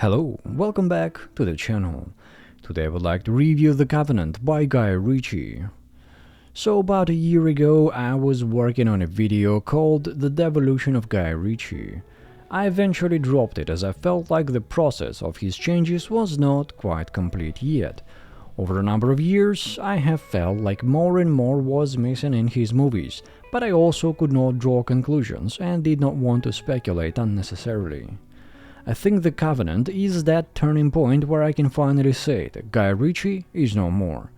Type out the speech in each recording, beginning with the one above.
Hello, welcome back to the channel. Today I would like to review The Covenant by Guy Ritchie. So about a year ago I was working on a video called The Devolution of Guy Ritchie. I eventually dropped it as I felt like the process of his changes was not quite complete yet. Over a number of years I have felt like more and more was missing in his movies, but I also could not draw conclusions and did not want to speculate unnecessarily. I think The Covenant is that turning point where I can finally say that Guy Ritchie is no more.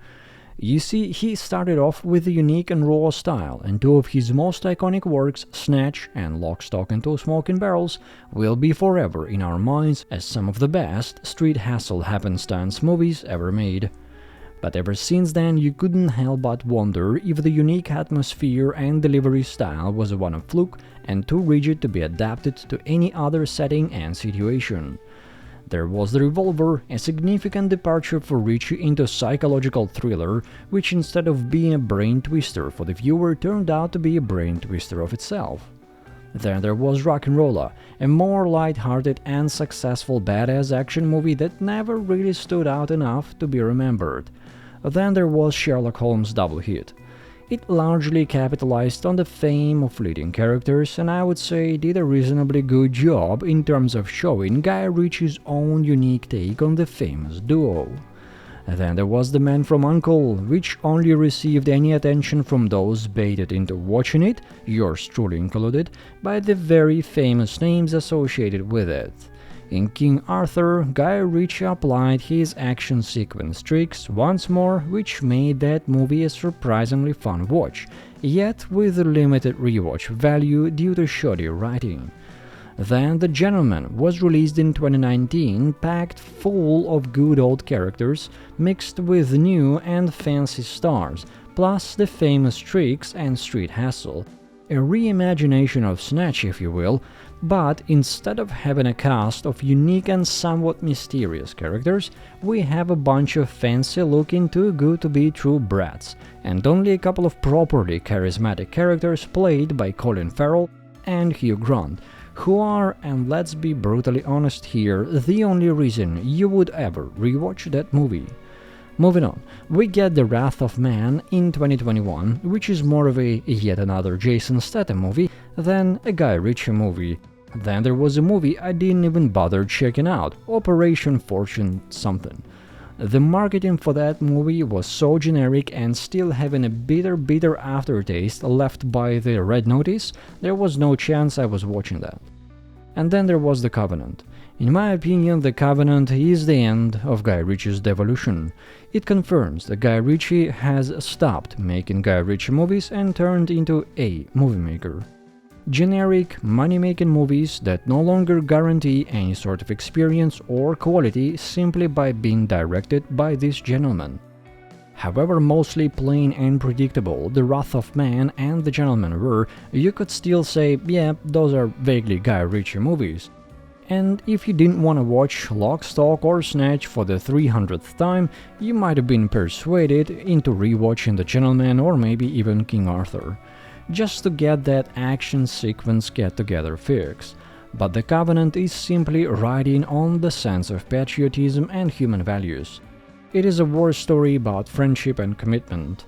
You see, he started off with a unique and raw style, and two of his most iconic works, Snatch and Lock, Stock and Two Smoking Barrels, will be forever in our minds as some of the best street hustle happenstance movies ever made. But ever since then, you couldn't help but wonder if the unique atmosphere and delivery style was one of fluke and too rigid to be adapted to any other setting and situation. There was The Revolver, a significant departure for Ritchie into a psychological thriller, which instead of being a brain twister for the viewer turned out to be a brain twister of itself. Then there was Rock'n'Rolla, a more light-hearted and successful badass action movie that never really stood out enough to be remembered. Then there was Sherlock Holmes' double hit. It largely capitalized on the fame of leading characters, and I would say did a reasonably good job in terms of showing Guy Ritchie's own unique take on the famous duo. Then there was The Man from U.N.C.L.E., which only received any attention from those baited into watching it, yours truly included, by the very famous names associated with it. In King Arthur, Guy Ritchie applied his action sequence tricks once more, which made that movie a surprisingly fun watch, yet with limited rewatch value due to shoddy writing. Then The Gentleman was released in 2019, packed full of good old characters, mixed with new and fancy stars, plus the famous tricks and street hustle. A reimagination of Snatch, if you will, but instead of having a cast of unique and somewhat mysterious characters, we have a bunch of fancy-looking too-good-to-be-true brats, and only a couple of properly charismatic characters played by Colin Farrell and Hugh Grant, who are, and let's be brutally honest here, the only reason you would ever rewatch that movie. Moving on, we get The Wrath of Man in 2021, which is more of a yet another Jason Statham movie than a Guy Ritchie movie. Then there was a movie I didn't even bother checking out, Operation Fortune something. The marketing for that movie was so generic and still having a bitter aftertaste left by the red notice, there was no chance I was watching that. And then there was The Covenant. In my opinion, The Covenant is the end of Guy Ritchie's devolution. It confirms that Guy Ritchie has stopped making Guy Ritchie movies and turned into a movie maker. Generic, money-making movies that no longer guarantee any sort of experience or quality simply by being directed by this gentleman. However mostly plain and predictable The Wrath of Man and The Gentleman were, you could still say, yeah, those are vaguely Guy Ritchie movies. And if you didn't want to watch Lock, Stock or Snatch for the 300th time, you might have been persuaded into rewatching The Gentleman or maybe even King Arthur, just to get that action sequence get-together fix. But The Covenant is simply riding on the sense of patriotism and human values. It is a war story about friendship and commitment.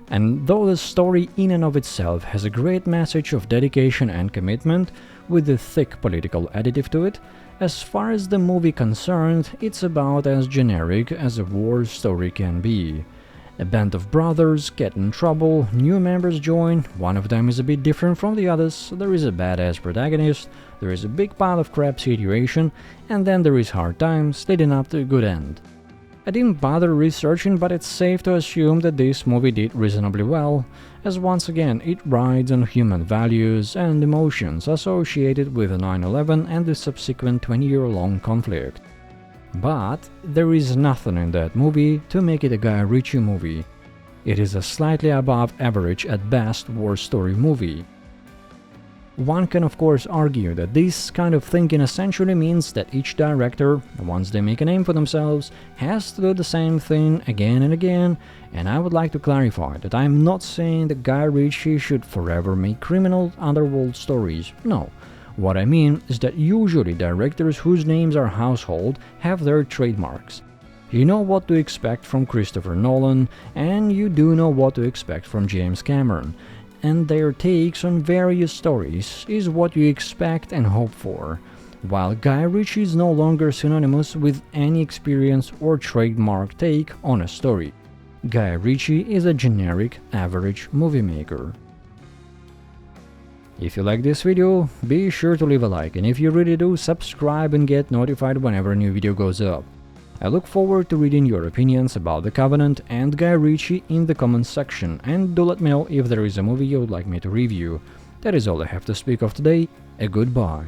And though the story in and of itself has a great message of dedication and commitment, with a thick political additive to it, as far as the movie concerned, it's about as generic as a war story can be. A band of brothers get in trouble, new members join, one of them is a bit different from the others, there is a badass protagonist, there is a big pile of crap situation, and then there is hard times leading up to a good end. I didn't bother researching, but it's safe to assume that this movie did reasonably well, as once again it rides on human values and emotions associated with 9/11 and the subsequent 20-year-long conflict. But there is nothing in that movie to make it a Guy Ritchie movie. It is a slightly above average at best war story movie. One can of course argue that this kind of thinking essentially means that each director, once they make a name for themselves, has to do the same thing again and again, and I would like to clarify that I am not saying that Guy Ritchie should forever make criminal underworld stories, no. What I mean is that usually directors whose names are household have their trademarks. You know what to expect from Christopher Nolan, and you do know what to expect from James Cameron, and their takes on various stories is what you expect and hope for, while Guy Ritchie is no longer synonymous with any experience or trademark take on a story. Guy Ritchie is a generic, average movie maker. If you like this video, be sure to leave a like, and if you really do, subscribe and get notified whenever a new video goes up. I look forward to reading your opinions about The Covenant and Guy Ritchie in the comments section, and do let me know if there is a movie you would like me to review. That is all I have to speak of today. A goodbye.